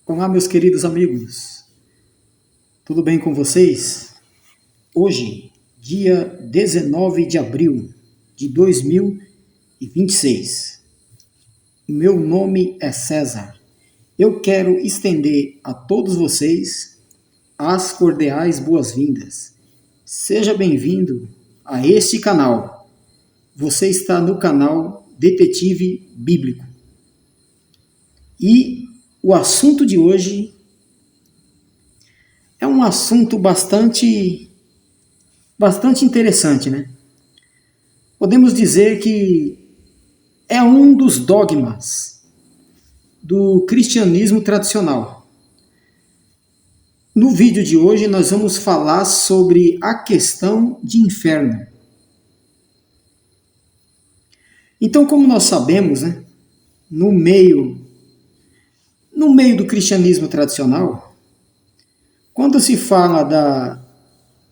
Olá, meus queridos amigos, tudo bem com vocês? Hoje, dia 19 de abril de 2026. Meu nome é César. Eu quero estender a todos vocês as cordiais boas-vindas. Seja bem-vindo a este canal. Você está no canal Detetive Bíblico. E o assunto de hoje é um assunto bastante interessante, né? Podemos dizer que é um dos dogmas do cristianismo tradicional. No vídeo de hoje nós vamos falar sobre a questão de inferno. Então, como nós sabemos, né, no meio do cristianismo tradicional, quando se fala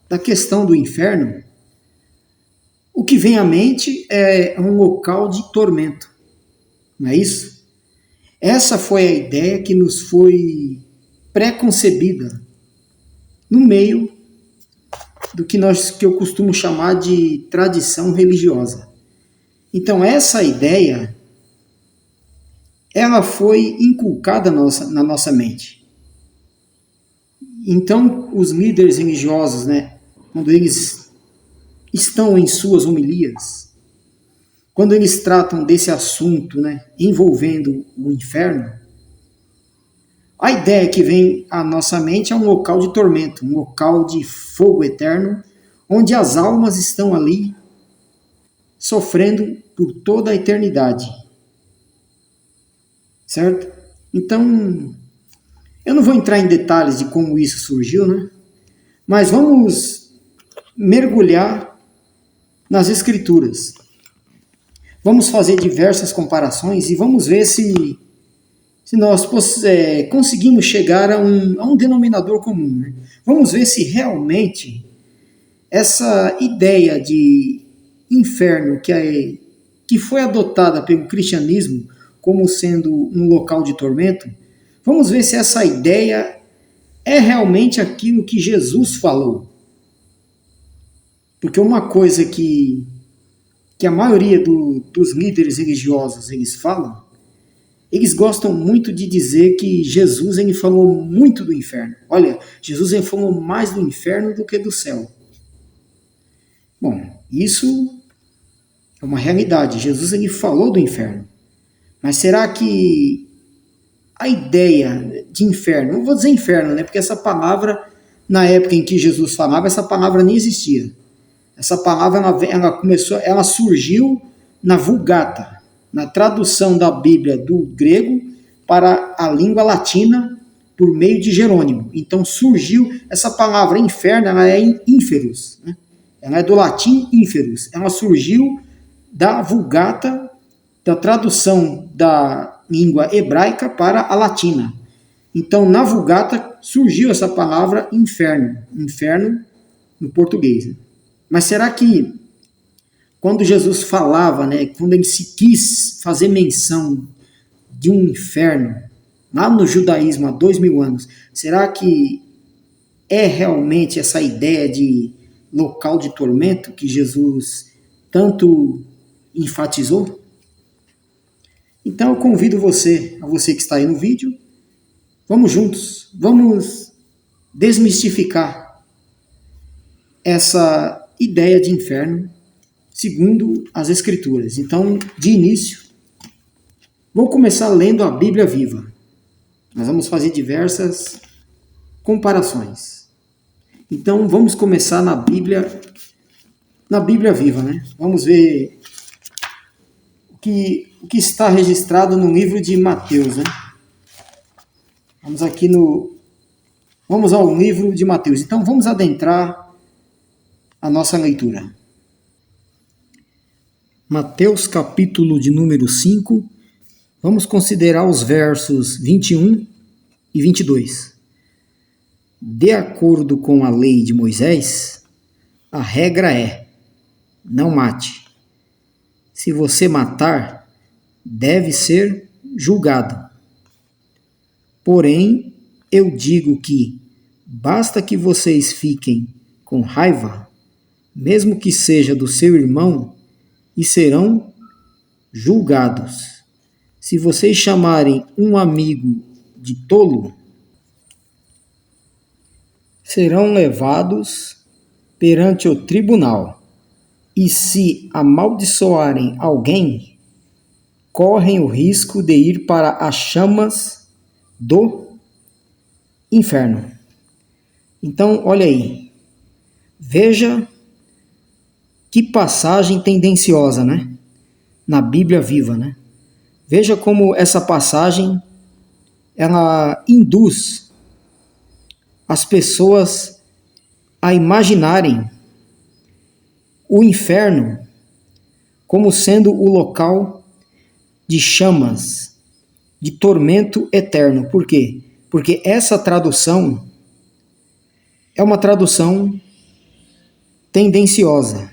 da questão do inferno, o que vem à mente é um local de tormento, não é isso? Essa foi a ideia que nos foi pré-concebida no meio do que eu costumo chamar de tradição religiosa. Então essa ideia, ela foi inculcada na nossa mente. Então, os líderes religiosos, né, quando eles estão em suas homilias, quando eles tratam desse assunto, né, envolvendo o inferno, a ideia que vem à nossa mente é um local de tormento, um local de fogo eterno, onde as almas estão ali sofrendo por toda a eternidade. Certo? Então, eu não vou entrar em detalhes de como isso surgiu, né? Mas vamos mergulhar nas Escrituras. Vamos fazer diversas comparações e vamos ver se nós conseguimos chegar a um denominador comum. Né? Vamos ver se realmente essa ideia de inferno que foi adotada pelo cristianismo como sendo um local de tormento, vamos ver se essa ideia é realmente aquilo que Jesus falou. Porque uma coisa que a maioria dos líderes religiosos eles falam, eles gostam muito de dizer que Jesus ele falou muito do inferno. Olha, Jesus ele falou mais do inferno do que do céu. Bom, isso é uma realidade. Jesus ele falou do inferno. Mas será que a ideia de inferno, não vou dizer inferno, né? Porque essa palavra, na época em que Jesus falava, essa palavra nem existia. Essa palavra ela surgiu na Vulgata, na tradução da Bíblia do grego para a língua latina por meio de Jerônimo. Então surgiu essa palavra inferno, ela é ínferos, né? Ela é do latim ínferos. Ela surgiu da Vulgata, da tradução da língua hebraica para a latina. Então, na Vulgata surgiu essa palavra inferno no português. Né? Mas será que quando Jesus falava, né, quando ele se quis fazer menção de um inferno, lá no judaísmo há 2000 anos, será que é realmente essa ideia de local de tormento que Jesus tanto enfatizou? Então eu convido você que está aí no vídeo, vamos juntos, vamos desmistificar essa ideia de inferno segundo as Escrituras. Então, de início, vou começar lendo a Bíblia Viva. Nós vamos fazer diversas comparações. Então, vamos começar na Bíblia Viva, né? Vamos ver o que está registrado no livro de Mateus, né? Vamos ao livro de Mateus. Então, vamos adentrar a nossa leitura. Mateus, capítulo de número 5. Vamos considerar os versos 21 e 22. De acordo com a lei de Moisés, a regra é: não mate. Se você matar, deve ser julgado. Porém, eu digo que basta que vocês fiquem com raiva, mesmo que seja do seu irmão, e serão julgados. Se vocês chamarem um amigo de tolo, serão levados perante o tribunal. E se amaldiçoarem alguém, correm o risco de ir para as chamas do inferno. Então, olha aí. Veja que passagem tendenciosa, né? Na Bíblia Viva, né? Veja como essa passagem ela induz as pessoas a imaginarem o inferno como sendo o local de chamas, de tormento eterno. Por quê? Porque essa tradução é uma tradução tendenciosa.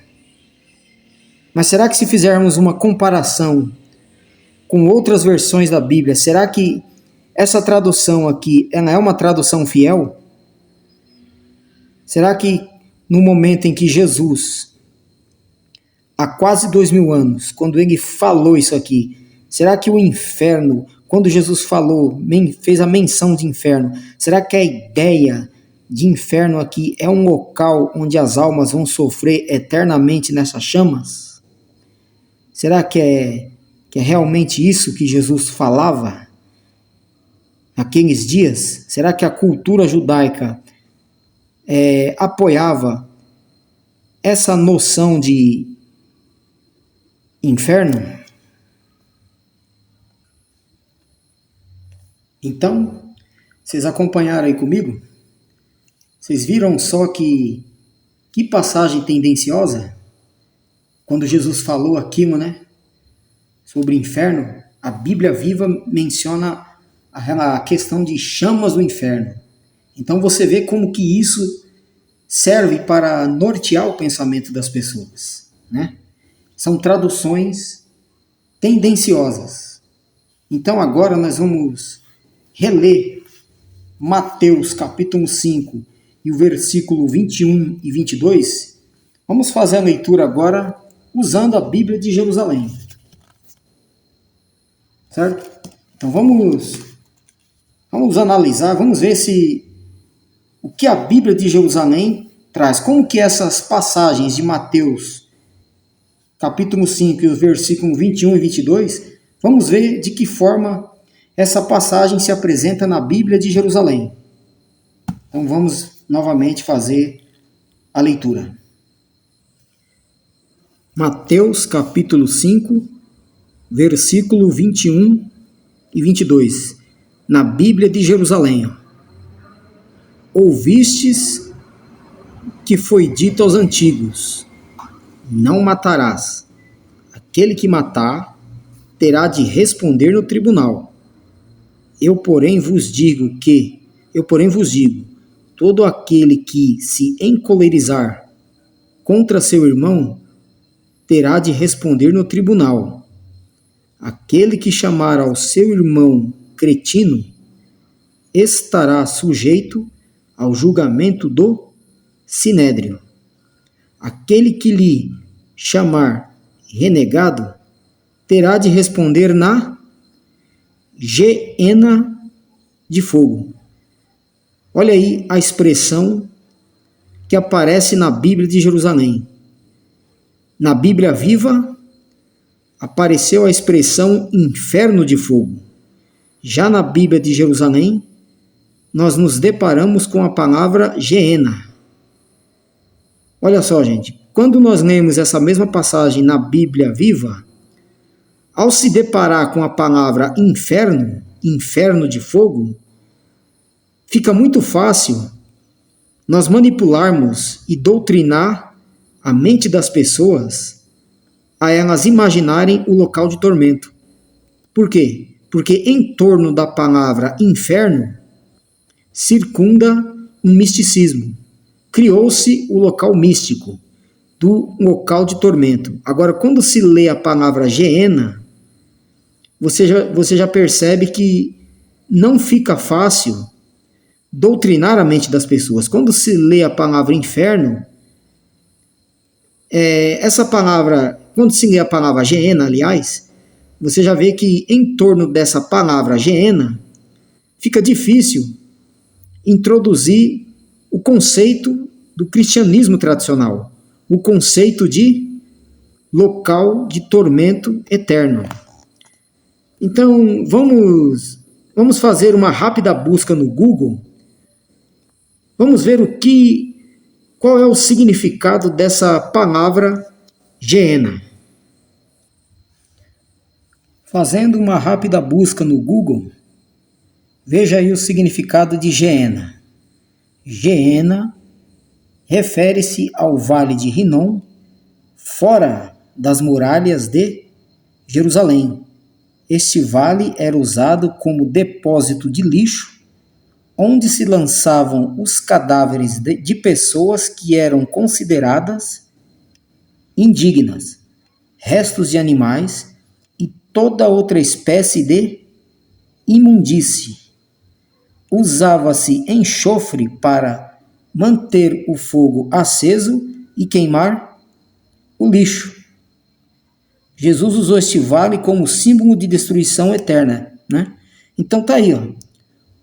Mas será que se fizermos uma comparação com outras versões da Bíblia, será que essa tradução aqui ela é uma tradução fiel? Será que no momento em que Jesus, há quase 2000 anos, quando ele falou isso aqui, será que o inferno, quando Jesus falou, fez a menção de inferno, será que a ideia de inferno aqui é um local onde as almas vão sofrer eternamente nessas chamas? Será que é realmente isso que Jesus falava naqueles dias? Será que a cultura judaica apoiava essa noção de inferno? Então, vocês acompanharam aí comigo? Vocês viram só que passagem tendenciosa? Quando Jesus falou aquilo, né, sobre inferno, a Bíblia Viva menciona a questão de chamas do inferno. Então você vê como que isso serve para nortear o pensamento das pessoas, né? São traduções tendenciosas. Então agora nós vamos reler Mateus capítulo 5 e o versículo 21 e 22. Vamos fazer a leitura agora usando a Bíblia de Jerusalém. Certo? Então vamos analisar, vamos ver o que a Bíblia de Jerusalém traz. Como que essas passagens de Mateus capítulo 5 e os versículos 21 e 22, vamos ver de que forma essa passagem se apresenta na Bíblia de Jerusalém. Então vamos novamente fazer a leitura. Mateus capítulo 5, versículo 21 e 22, na Bíblia de Jerusalém. Ouvistes que foi dito aos antigos: não matarás. Aquele que matar terá de responder no tribunal. Eu, porém, vos digo, todo aquele que se encolerizar contra seu irmão terá de responder no tribunal. Aquele que chamar ao seu irmão cretino estará sujeito ao julgamento do sinédrio. Aquele que lhe chamar renegado terá de responder na geena de fogo. Olha aí a expressão que aparece na Bíblia de Jerusalém. Na Bíblia Viva, apareceu a expressão inferno de fogo. Já na Bíblia de Jerusalém, nós nos deparamos com a palavra geena. Olha só, gente, quando nós lemos essa mesma passagem na Bíblia Viva, ao se deparar com a palavra inferno, inferno de fogo, fica muito fácil nós manipularmos e doutrinar a mente das pessoas a elas imaginarem o local de tormento. Por quê? Porque em torno da palavra inferno circunda um misticismo. Criou-se o local místico do local de tormento. Agora, quando se lê a palavra geena, você já percebe que não fica fácil doutrinar a mente das pessoas. Quando se lê a palavra inferno, essa palavra, quando se lê a palavra Geena, aliás, você já vê que em torno dessa palavra Geena, fica difícil introduzir o conceito do cristianismo tradicional, o conceito de local de tormento eterno. Então, vamos fazer uma rápida busca no Google. Vamos ver qual é o significado dessa palavra Geena. Fazendo uma rápida busca no Google, veja aí o significado de Geena. Geena refere-se ao Vale de Rinom, fora das muralhas de Jerusalém. Este vale era usado como depósito de lixo, onde se lançavam os cadáveres de pessoas que eram consideradas indignas, restos de animais e toda outra espécie de imundície. Usava-se enxofre para manter o fogo aceso e queimar o lixo. Jesus usou este vale como símbolo de destruição eterna, né? Então tá aí, ó.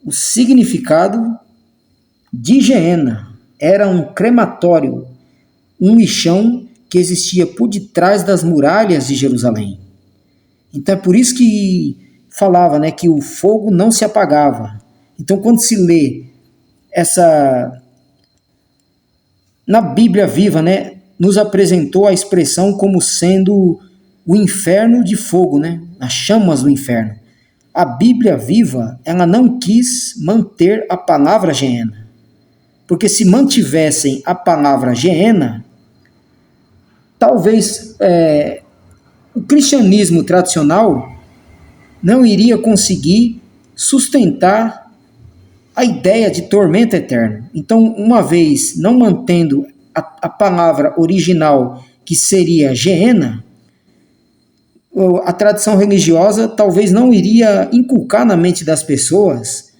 O significado de Geena era um crematório, um lixão que existia por detrás das muralhas de Jerusalém. Então é por isso que falava, né, que o fogo não se apagava. Então quando se lê na Bíblia Viva, né, nos apresentou a expressão como sendo o inferno de fogo, né, as chamas do inferno. A Bíblia Viva, ela não quis manter a palavra Geena, porque se mantivessem a palavra Geena, talvez o cristianismo tradicional não iria conseguir sustentar a ideia de tormento eterno. Então, uma vez não mantendo a palavra original, que seria Geena, a tradição religiosa talvez não iria inculcar na mente das pessoas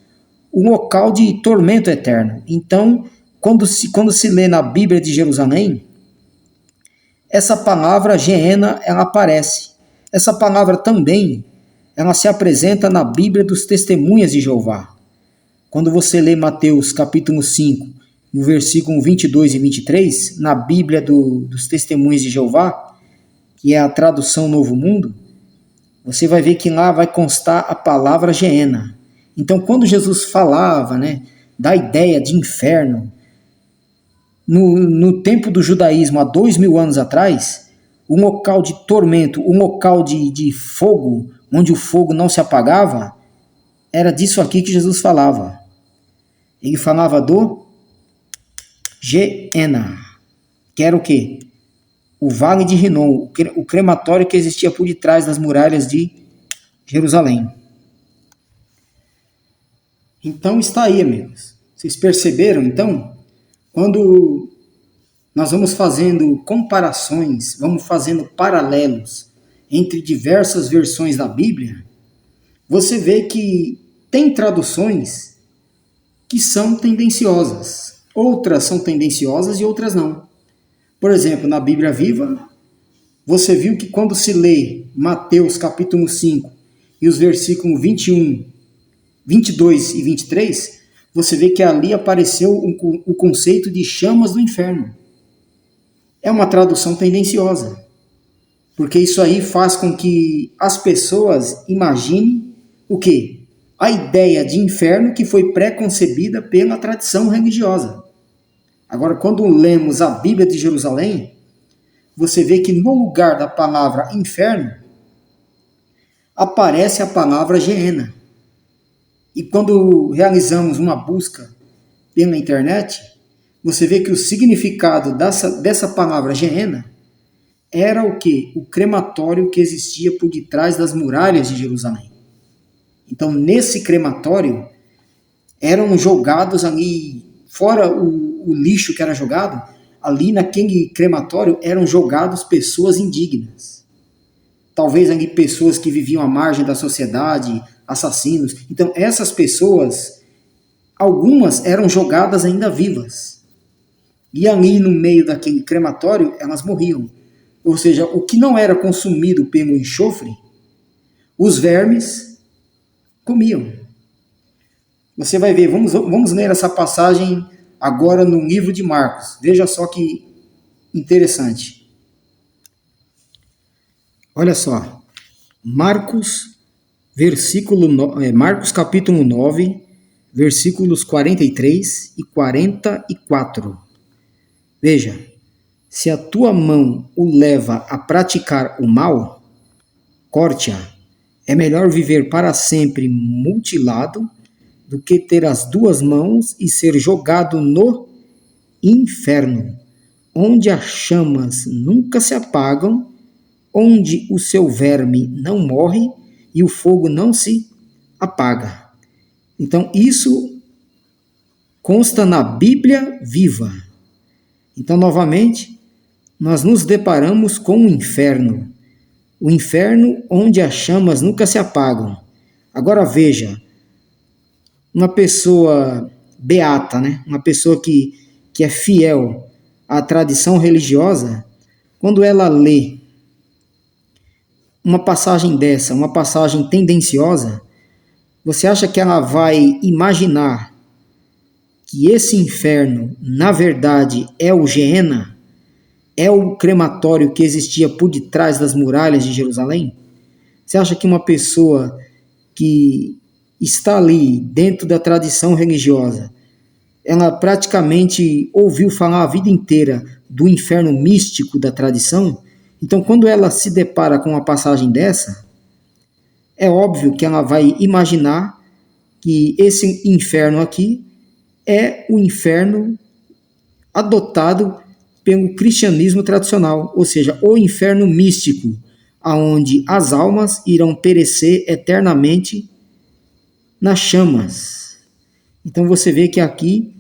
um local de tormento eterno. Então, quando se lê na Bíblia de Jerusalém, essa palavra Geena, ela aparece. Essa palavra também, ela se apresenta na Bíblia dos Testemunhas de Jeová. Quando você lê Mateus capítulo 5, no versículo 22 e 23, na Bíblia dos Testemunhas de Jeová, que é a tradução Novo Mundo, você vai ver que lá vai constar a palavra Geena. Então, quando Jesus falava, né, da ideia de inferno, no tempo do judaísmo, há 2000 anos atrás, um local de tormento, um local de fogo, onde o fogo não se apagava, era disso aqui que Jesus falava. Ele falava do Geena, que era o quê? O Vale de Rinom, o crematório que existia por detrás das muralhas de Jerusalém. Então está aí, amigos. Vocês perceberam, então? Quando nós vamos fazendo comparações, vamos fazendo paralelos entre diversas versões da Bíblia, você vê que tem traduções que são tendenciosas. Outras são tendenciosas e outras não. Por exemplo, na Bíblia Viva, você viu que quando se lê Mateus capítulo 5 e os versículos 21, 22 e 23, você vê que ali apareceu o conceito de chamas do inferno. É uma tradução tendenciosa, porque isso aí faz com que as pessoas imaginem o quê? A ideia de inferno que foi pré-concebida pela tradição religiosa. Agora, quando lemos a Bíblia de Jerusalém, você vê que no lugar da palavra inferno, aparece a palavra Geena. E quando realizamos uma busca pela internet, você vê que o significado dessa palavra Geena era o quê? O crematório que existia por detrás das muralhas de Jerusalém. Então, nesse crematório, eram jogados ali, fora o lixo que era jogado, ali naquele crematório eram jogados pessoas indignas. Talvez ali pessoas que viviam à margem da sociedade, assassinos. Então essas pessoas, algumas eram jogadas ainda vivas. E ali no meio daquele crematório, elas morriam. Ou seja, o que não era consumido pelo enxofre, os vermes comiam. Você vai ver, vamos ler essa passagem agora no livro de Marcos. Veja só que interessante. Olha só, Marcos capítulo 9, versículos 43 e 44. Veja, se a tua mão o leva a praticar o mal, corte-a. É melhor viver para sempre mutilado do que ter as duas mãos e ser jogado no inferno, onde as chamas nunca se apagam, onde o seu verme não morre e o fogo não se apaga. Então isso consta na Bíblia viva. Então, novamente, nós nos deparamos com o inferno onde as chamas nunca se apagam. Agora veja, uma pessoa beata, né? Uma pessoa que é fiel à tradição religiosa, quando ela lê uma passagem dessa, uma passagem tendenciosa, você acha que ela vai imaginar que esse inferno, na verdade, é o Geena? É o crematório que existia por detrás das muralhas de Jerusalém? Você acha que uma pessoa que está ali dentro da tradição religiosa, ela praticamente ouviu falar a vida inteira do inferno místico da tradição? Então, quando ela se depara com uma passagem dessa, é óbvio que ela vai imaginar que esse inferno aqui é o inferno adotado pelo cristianismo tradicional, ou seja, o inferno místico, aonde as almas irão perecer eternamente nas chamas. Então você vê que aqui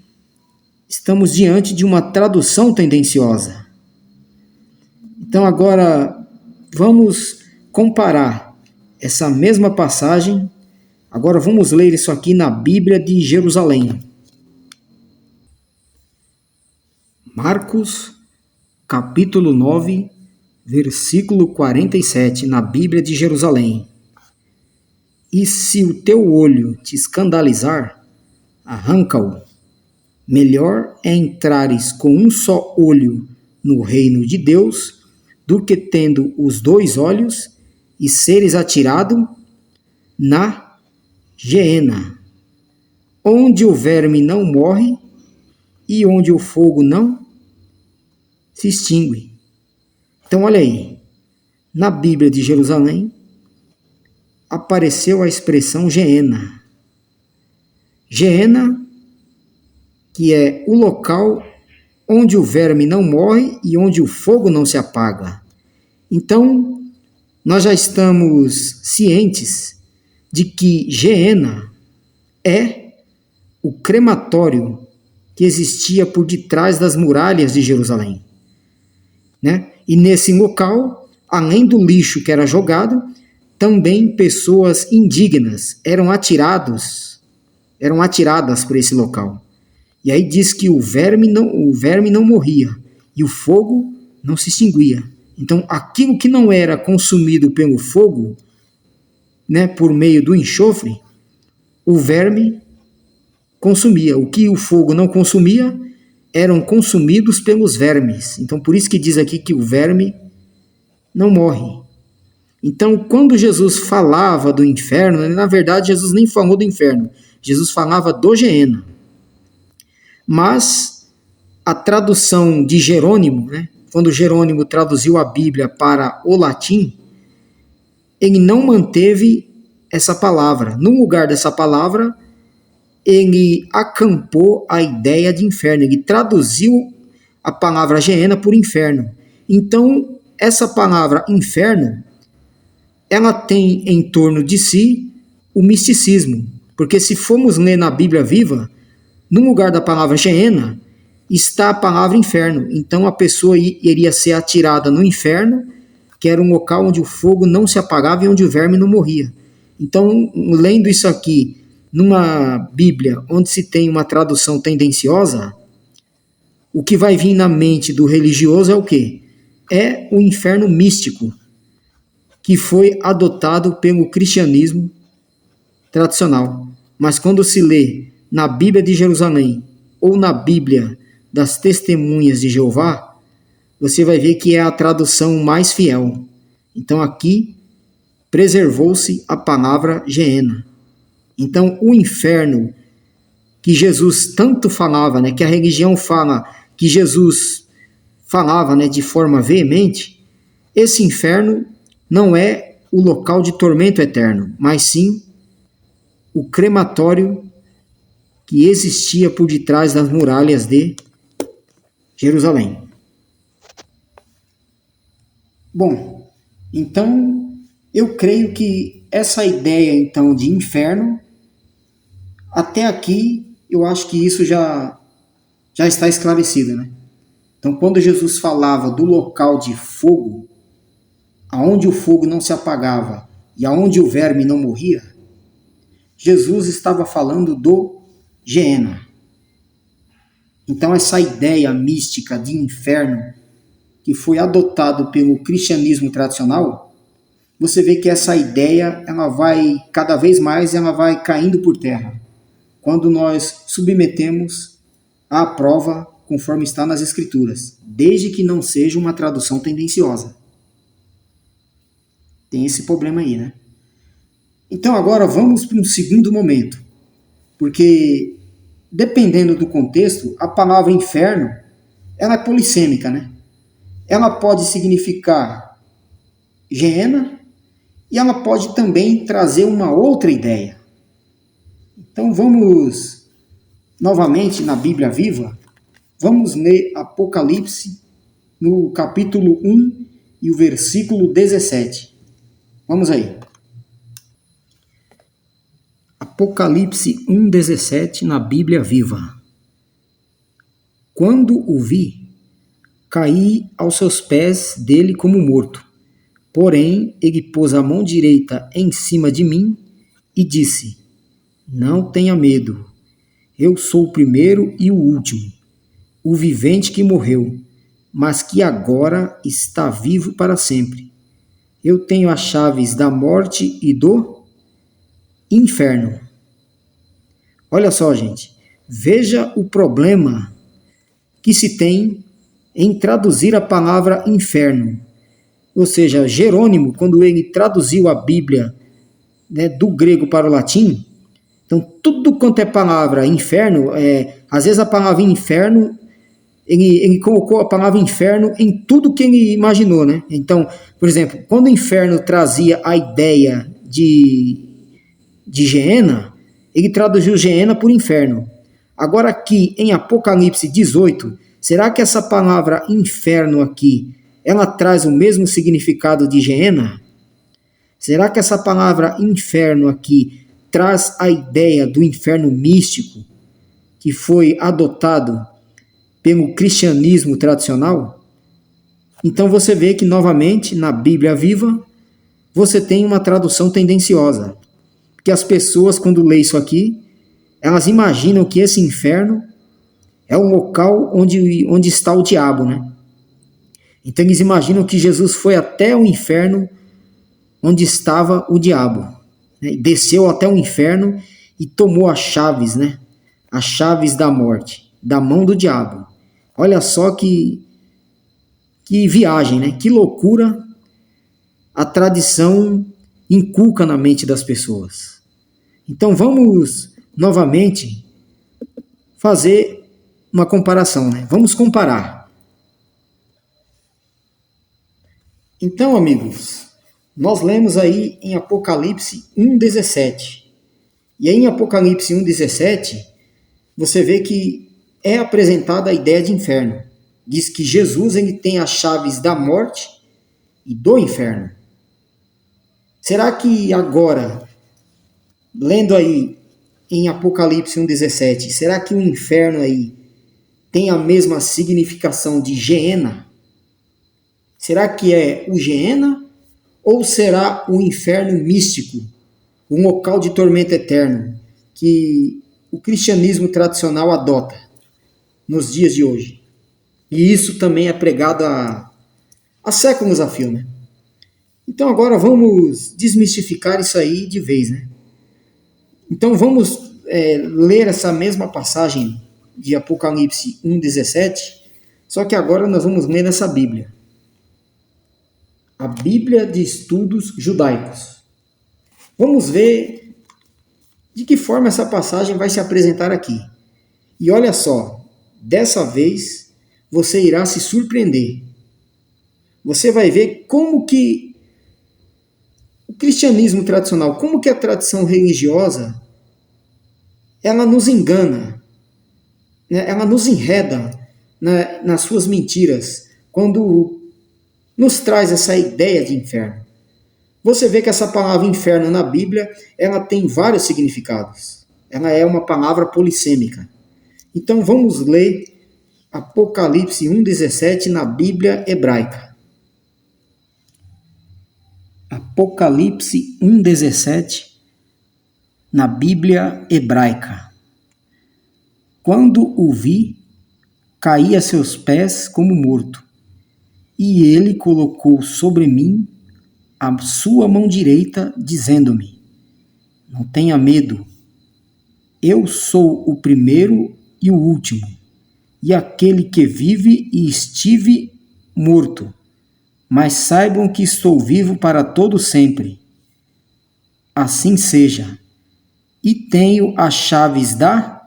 estamos diante de uma tradução tendenciosa. Então agora vamos comparar essa mesma passagem. Agora vamos ler isso aqui na Bíblia de Jerusalém. Marcos, capítulo 9, versículo 47, na Bíblia de Jerusalém. E se o teu olho te escandalizar, arranca-o. Melhor é entrares com um só olho no reino de Deus, do que tendo os dois olhos e seres atirado na Geena, onde o verme não morre e onde o fogo não se extingue. Então olha aí, na Bíblia de Jerusalém apareceu a expressão Geena. Geena, que é o local onde o verme não morre e onde o fogo não se apaga. Então, nós já estamos cientes de que Geena é o crematório que existia por detrás das muralhas de Jerusalém, né? E nesse local, além do lixo que era jogado, também pessoas indignas eram atiradas por esse local. E aí diz que o verme não morria e o fogo não se extinguia. Então, aquilo que não era consumido pelo fogo, né, por meio do enxofre, o verme consumia. O que o fogo não consumia eram consumidos pelos vermes. Então, por isso que diz aqui que o verme não morre. Então, quando Jesus falava do inferno, na verdade, Jesus nem falou do inferno. Jesus falava do Geena. Mas a tradução de Jerônimo, né, quando Jerônimo traduziu a Bíblia para o latim, ele não manteve essa palavra. No lugar dessa palavra, ele acampou a ideia de inferno. Ele traduziu a palavra Geena por inferno. Então, essa palavra inferno, ela tem em torno de si o misticismo. Porque se formos ler na Bíblia viva, no lugar da palavra Geena, está a palavra inferno. Então a pessoa iria ser atirada no inferno, que era um local onde o fogo não se apagava e onde o verme não morria. Então, lendo isso aqui numa Bíblia onde se tem uma tradução tendenciosa, o que vai vir na mente do religioso é o quê? É o inferno místico, que foi adotado pelo cristianismo tradicional. Mas quando se lê na Bíblia de Jerusalém ou na Bíblia das Testemunhas de Jeová, você vai ver que é a tradução mais fiel. Então aqui preservou-se a palavra Geena. Então o inferno que Jesus tanto falava, né, que a religião fala, que Jesus falava, né, de forma veemente, esse inferno não é o local de tormento eterno, mas sim o crematório que existia por detrás das muralhas de Jerusalém. Bom, então eu creio que essa ideia então de inferno, até aqui eu acho que isso já está esclarecido, né? Então quando Jesus falava do local de fogo, aonde o fogo não se apagava e aonde o verme não morria, Jesus estava falando do Geena. Então essa ideia mística de inferno que foi adotado pelo cristianismo tradicional, você vê que essa ideia ela vai cada vez mais ela vai caindo por terra quando nós submetemos à prova conforme está nas escrituras, desde que não seja uma tradução tendenciosa. Tem esse problema aí, né? Então agora vamos para um segundo momento, porque dependendo do contexto, a palavra inferno ela é polissêmica, né? Ela pode significar Geena e ela pode também trazer uma outra ideia. Então vamos novamente na Bíblia Viva, vamos ler Apocalipse no capítulo 1 e o versículo 17. Vamos aí. Apocalipse 1,17 na Bíblia Viva. Quando o vi, caí aos seus pés dele como morto. Porém, ele pôs a mão direita em cima de mim e disse: Não tenha medo, eu sou o primeiro e o último, o vivente que morreu, mas que agora está vivo para sempre. Eu tenho as chaves da morte e do inferno. Olha só, gente, veja o problema que se tem em traduzir a palavra inferno. Ou seja, Jerônimo, quando ele traduziu a Bíblia, né, do grego para o latim, então tudo quanto é palavra inferno, às vezes a palavra inferno, ele colocou a palavra inferno em tudo que ele imaginou, né? Então, por exemplo, quando o inferno trazia a ideia de Geena, ele traduziu Geena por inferno. Agora aqui em Apocalipse 18, será que essa palavra inferno aqui, ela traz o mesmo significado de Geena? Será que essa palavra inferno aqui traz a ideia do inferno místico que foi adotado pelo cristianismo tradicional? Então você vê que novamente na Bíblia Viva você tem uma tradução tendenciosa. Porque as pessoas quando lêem isso aqui, elas imaginam que esse inferno é o local onde está o diabo, né? Então eles imaginam que Jesus foi até o inferno onde estava o diabo, né? Desceu até o inferno e tomou as chaves, né? As chaves da morte, da mão do diabo. Olha só que viagem, né? Que loucura a tradição inculca na mente das pessoas. Então vamos novamente fazer uma comparação, né? Vamos comparar. Então, amigos, nós lemos aí em Apocalipse 1,17. E aí em Apocalipse 1,17, você vê que é apresentada a ideia de inferno. Diz que Jesus ele tem as chaves da morte e do inferno. Será que agora, lendo aí em Apocalipse 1,17, será que o inferno aí tem a mesma significação de Geena? Será que é o Geena ou será o inferno místico? um local de tormento eterno que o cristianismo tradicional adota nos dias de hoje. E isso também é pregado há séculos a fio, né? Então agora vamos desmistificar isso aí de vez, né? Então vamos ler essa mesma passagem de Apocalipse 1,17, só que agora nós vamos ler nessa Bíblia. A Bíblia de Estudos Judaicos. Vamos ver de que forma essa passagem vai se apresentar aqui. E olha só, dessa vez você irá se surpreender. Você vai ver como que o cristianismo tradicional, como que a tradição religiosa, ela nos engana, né? Ela nos enreda nas suas mentiras, quando nos traz essa ideia de inferno. Você vê que essa palavra inferno na Bíblia, ela tem vários significados. Ela é uma palavra polissêmica. Então vamos ler Apocalipse 1,17 na Bíblia hebraica. Apocalipse 1,17 na Bíblia hebraica. Quando o vi, caí a seus pés como morto, e ele colocou sobre mim a sua mão direita, dizendo-me: não tenha medo, eu sou o primeiro e o último, e aquele que vive e estive morto, mas saibam que estou vivo para todo sempre. Assim seja. E tenho as chaves da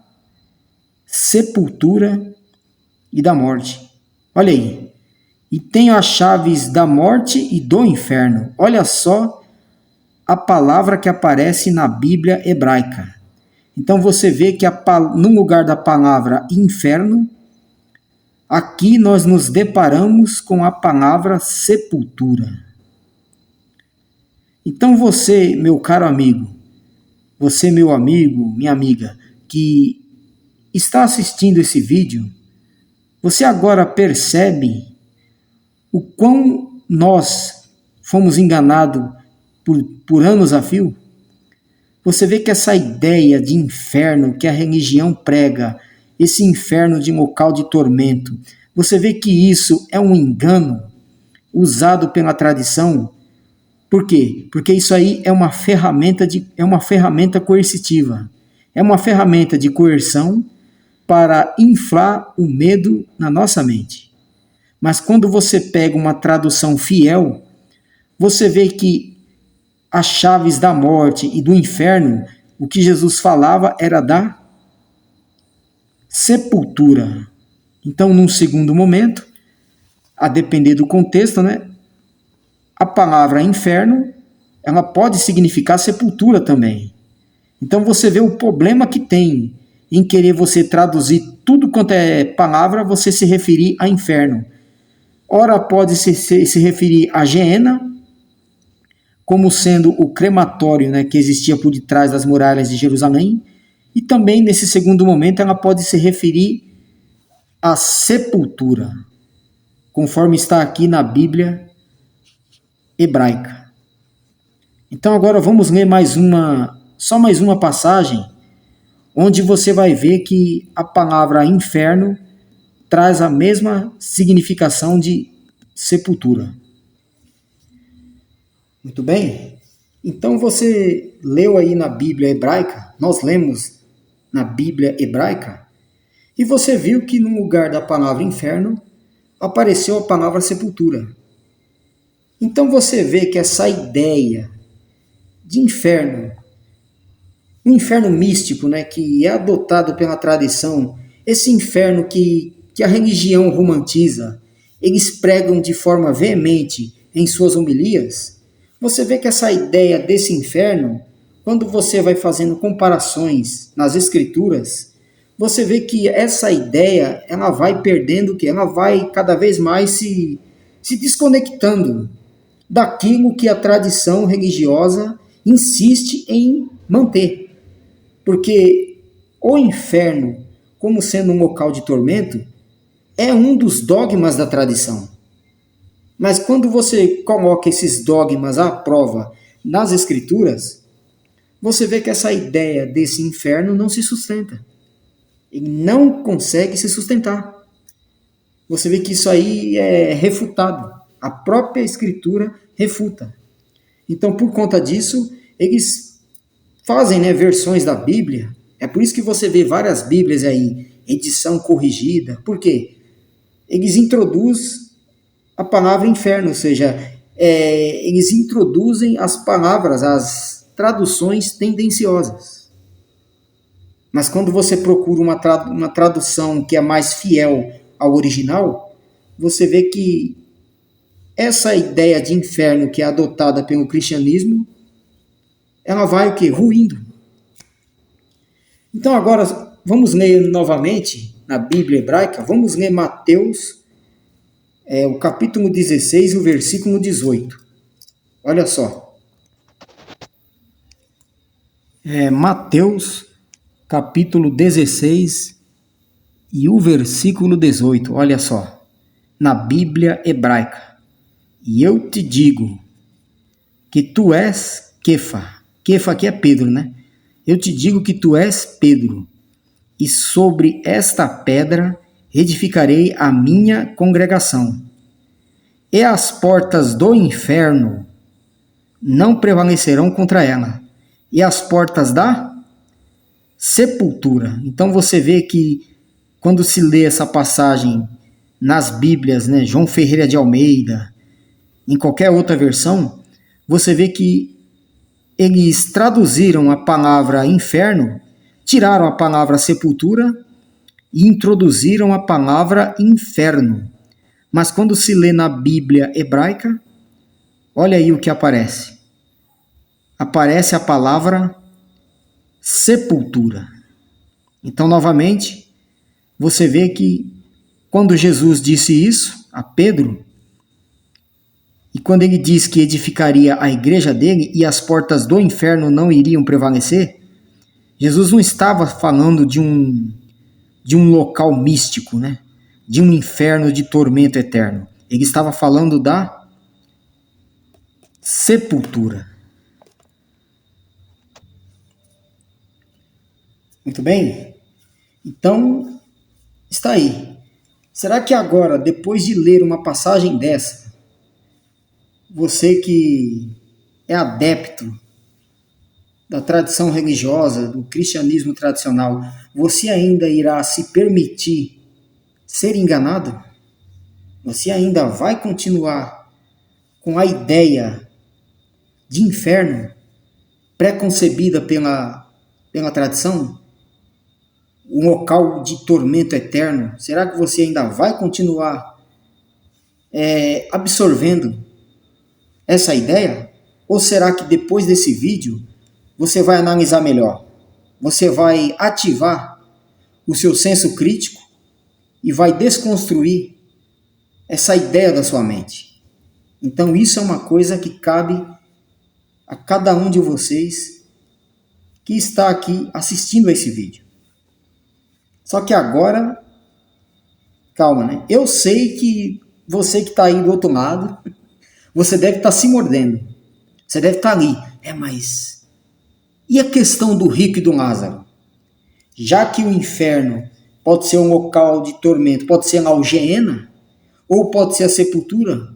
sepultura e da morte. Olha aí. E tenho as chaves da morte e do inferno. Olha só a palavra que aparece na Bíblia hebraica. Então você vê que no lugar da palavra inferno, aqui nós nos deparamos com a palavra sepultura. Então você, meu caro amigo, você, meu amigo, minha amiga, que está assistindo esse vídeo, você agora percebe o quão nós fomos enganados por anos a fio? Você vê que essa ideia de inferno que a religião prega, esse inferno de local de tormento, você vê que isso é um engano usado pela tradição. Por quê? Porque isso aí é uma ferramenta coercitiva. É uma ferramenta de coerção para inflar o medo na nossa mente. Mas quando você pega uma tradução fiel, você vê que as chaves da morte e do inferno, o que Jesus falava era da sepultura. Então, num segundo momento, a depender do contexto, né, a palavra inferno, ela pode significar sepultura também. Então você vê o problema que tem em querer você traduzir tudo quanto é palavra, você se referir a inferno. Ora pode se referir a Geena, como sendo o crematório, né, que existia por detrás das muralhas de Jerusalém, e também nesse segundo momento ela pode se referir à sepultura, conforme está aqui na Bíblia hebraica. Então agora vamos ler só mais uma passagem, onde você vai ver que a palavra inferno traz a mesma significação de sepultura. Muito bem? Então você leu aí na Bíblia hebraica, nós lemos na Bíblia hebraica, e você viu que no lugar da palavra inferno apareceu a palavra sepultura. Então você vê que essa ideia de inferno, um inferno místico, né, que é adotado pela tradição, esse inferno que a religião romantiza, eles pregam de forma veemente em suas homilias, você vê que essa ideia desse inferno, quando você vai fazendo comparações nas escrituras, você vê que essa ideia, ela vai perdendo, que ela vai cada vez mais se desconectando daquilo que a tradição religiosa insiste em manter. Porque o inferno, como sendo um local de tormento, é um dos dogmas da tradição. Mas quando você coloca esses dogmas à prova nas escrituras, você vê que essa ideia desse inferno não se sustenta. Ele não consegue se sustentar. Você vê que isso aí é refutado. A própria Escritura refuta. Então, por conta disso, eles fazem, né, versões da Bíblia. É por isso que você vê várias Bíblias aí, edição corrigida. Por quê? Eles introduzem a palavra inferno, ou seja, eles introduzem as palavras, as traduções tendenciosas. Mas quando você procura uma tradução que é mais fiel ao original, você vê que essa ideia de inferno que é adotada pelo cristianismo, ela vai o quê? Ruindo. Então agora vamos ler novamente na Bíblia hebraica, vamos ler Mateus, o capítulo 16, o versículo 18. Olha só. Mateus, capítulo 16 e o versículo 18. Olha só. Na Bíblia hebraica. E eu te digo que tu és Kefa. Kefa aqui é Pedro, né? Eu te digo que tu és Pedro, e sobre esta pedra edificarei a minha congregação. E as portas do inferno não prevalecerão contra ela. E as portas da sepultura. Então você vê que quando se lê essa passagem nas Bíblias, né, João Ferreira de Almeida, em qualquer outra versão, você vê que eles traduziram a palavra inferno, tiraram a palavra sepultura e introduziram a palavra inferno. Mas quando se lê na Bíblia hebraica, olha aí o que aparece. Aparece a palavra sepultura. Então, novamente, você vê que quando Jesus disse isso a Pedro, e quando ele diz que edificaria a igreja dele e as portas do inferno não iriam prevalecer, Jesus não estava falando de um local místico, né? De um inferno de tormento eterno. Ele estava falando da sepultura. Muito bem? Então, está aí. Será que agora, depois de ler uma passagem dessa, você que é adepto da tradição religiosa, do cristianismo tradicional, você ainda irá se permitir ser enganado? Você ainda vai continuar com a ideia de inferno pré-concebida pela tradição? Um local de tormento eterno? Será que você ainda vai continuar absorvendo essa ideia? Ou será que depois desse vídeo você vai analisar melhor? Você vai ativar o seu senso crítico e vai desconstruir essa ideia da sua mente. Então isso é uma coisa que cabe a cada um de vocês que está aqui assistindo a esse vídeo. Só que agora, calma, né? Eu sei que você que está aí do outro lado, você deve estar se mordendo. Você deve estar ali. Mas e a questão do rico e do Lázaro? Já que o inferno pode ser um local de tormento, pode ser a Geena, ou pode ser a sepultura,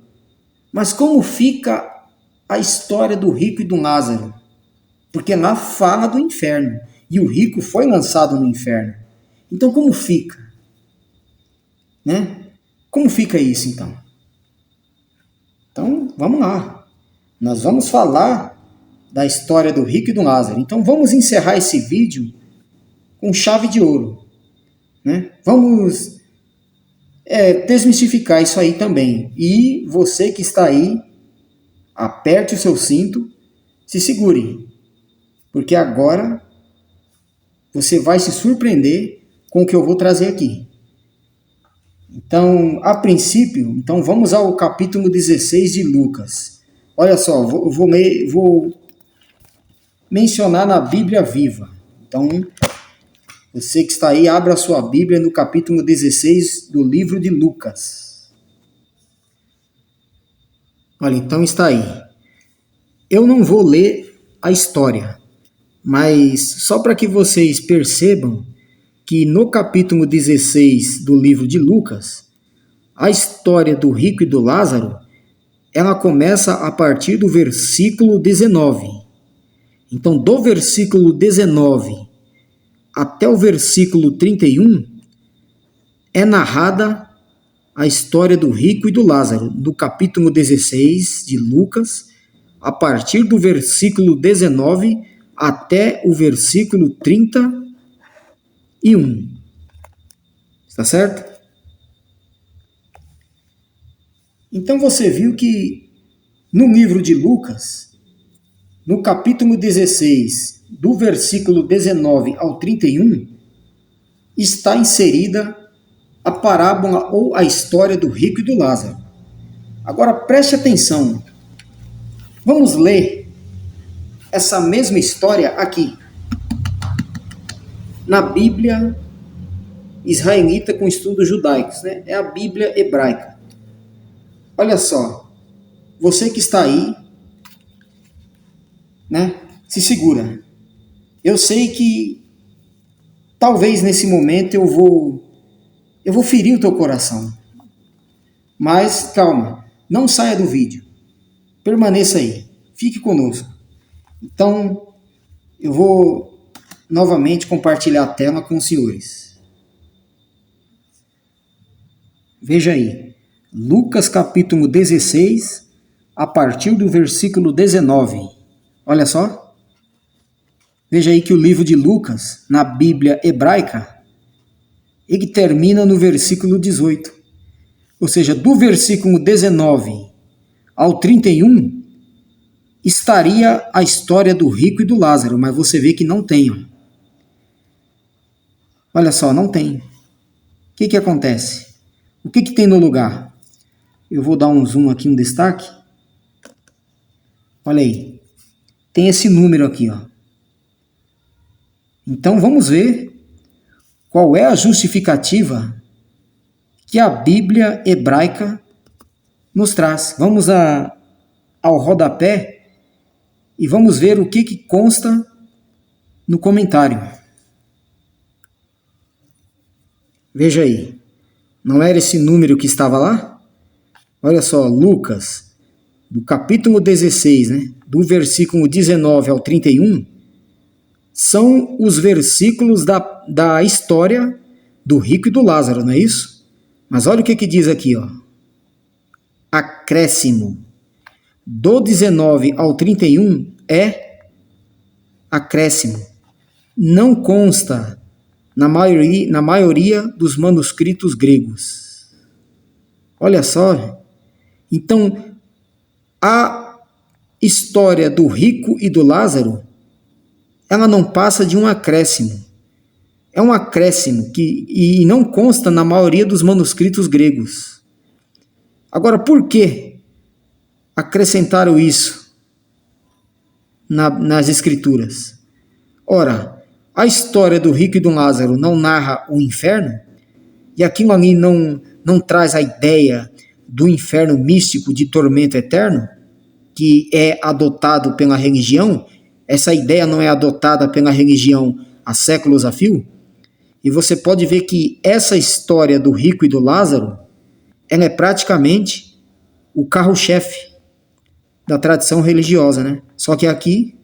mas como fica a história do rico e do Lázaro? Porque lá fala do inferno, e o rico foi lançado no inferno. Então como fica? Né? Como fica isso então? Então vamos lá. Nós vamos falar da história do rico e do Lázaro. Então vamos encerrar esse vídeo com chave de ouro. Né? Vamos desmistificar isso aí também. E você que está aí, aperte o seu cinto, se segure. Porque agora você vai se surpreender com o que eu vou trazer aqui. Então, a princípio, vamos ao capítulo 16 de Lucas. Olha só, vou mencionar na Bíblia Viva. Então, você que está aí, abra a sua Bíblia no capítulo 16 do livro de Lucas. Olha, então está aí. Eu não vou ler a história, mas só para que vocês percebam que no capítulo 16 do livro de Lucas, a história do rico e do Lázaro, ela começa a partir do versículo 19. Então, do versículo 19 até o versículo 31, é narrada a história do rico e do Lázaro, do capítulo 16 de Lucas, a partir do versículo 19 até o versículo 31. Está certo? Então você viu que no livro de Lucas, no capítulo 16, do versículo 19 ao 31, está inserida a parábola ou a história do rico e do Lázaro. Agora preste atenção. Vamos ler essa mesma história aqui, na Bíblia israelita com estudos judaicos, né? É a Bíblia hebraica. Olha só, você que está aí, né? Se segura. Eu sei que talvez nesse momento eu vou ferir o teu coração. Mas calma, não saia do vídeo. Permaneça aí, fique conosco. Então, eu vou novamente compartilhar a tela com os senhores. Veja aí. Lucas capítulo 16, a partir do versículo 19. Olha só. Veja aí que o livro de Lucas, na Bíblia hebraica, ele termina no versículo 18. Ou seja, do versículo 19 ao 31, estaria a história do rico e do Lázaro, mas você vê que não tem. Olha só, não tem. O que acontece? O que tem no lugar? Eu vou dar um zoom aqui, um destaque. Olha aí. Tem esse número aqui, ó. Então vamos ver qual é a justificativa que a Bíblia hebraica nos traz. Vamos ao rodapé e vamos ver o que consta no comentário. Veja aí. Não era esse número que estava lá? Olha só, Lucas, do capítulo 16, né, do versículo 19 ao 31, são os versículos da história do rico e do Lázaro, não é isso? Mas olha o que diz aqui, ó. Acréscimo. Do 19 ao 31 é acréscimo. Não consta na maioria dos manuscritos gregos. Olha só. Então, a história do rico e do Lázaro, ela não passa de um acréscimo. É um acréscimo e não consta na maioria dos manuscritos gregos. Agora, por que acrescentaram isso nas escrituras? Ora, a história do rico e do Lázaro não narra o inferno, e aquilo ali não traz a ideia do inferno místico de tormento eterno, que é adotado pela religião. Essa ideia não é adotada pela religião há séculos a fio. E você pode ver que essa história do rico e do Lázaro, ela é praticamente o carro-chefe da tradição religiosa, né? Só que aqui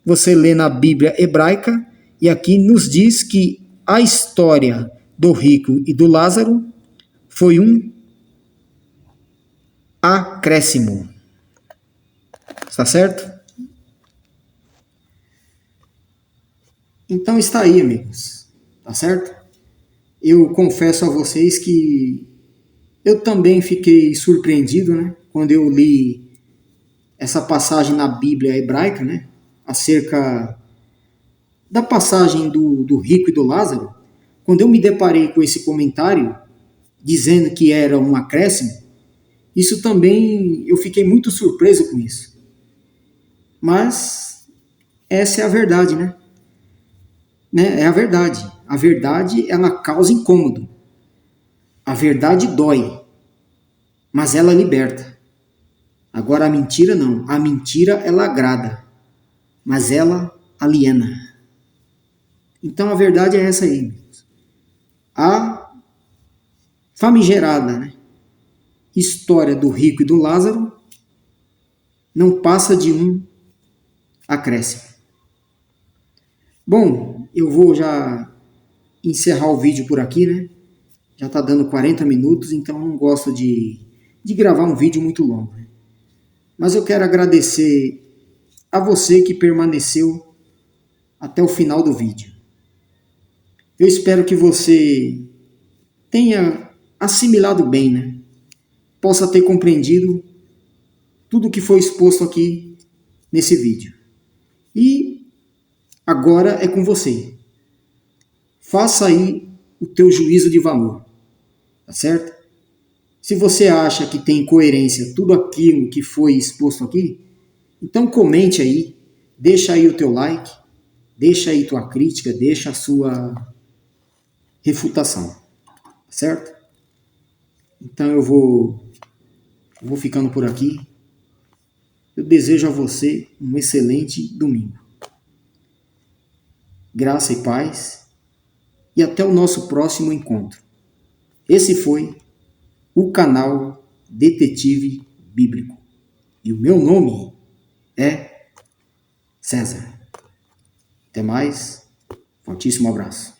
você lê na Bíblia hebraica e aqui nos diz que a história do rico e do Lázaro foi um acréscimo. Está certo? Então está aí, amigos. Tá certo? Eu confesso a vocês que eu também fiquei surpreendido, né? Quando eu li essa passagem na Bíblia hebraica, né? Acerca da passagem do rico e do Lázaro. Quando eu me deparei com esse comentário, dizendo que era um acréscimo, isso também, eu fiquei muito surpreso com isso. Mas essa é a verdade, né? É a verdade. A verdade, ela causa incômodo. A verdade dói, mas ela liberta. Agora a mentira não. A mentira, ela agrada. mas ela aliena. Então a verdade é essa aí. A famigerada, né, história do rico e do Lázaro não passa de um acréscimo. Bom, eu vou já encerrar o vídeo por aqui, né? Já está dando 40 minutos, então eu não gosto de gravar um vídeo muito longo. Mas eu quero agradecer a você que permaneceu até o final do vídeo. Eu espero que você tenha assimilado bem, né? Possa ter compreendido tudo o que foi exposto aqui nesse vídeo. E agora é com você. Faça aí o teu juízo de valor, tá certo? Se você acha que tem coerência tudo aquilo que foi exposto aqui, então comente aí, deixa aí o teu like, deixa aí tua crítica, deixa a sua refutação, tá certo? Então eu vou ficando por aqui. Eu desejo a você um excelente domingo. Graça e paz e até o nosso próximo encontro. Esse foi o canal Detetive Bíblico. E o meu nome é César. Até mais. Fortíssimo abraço.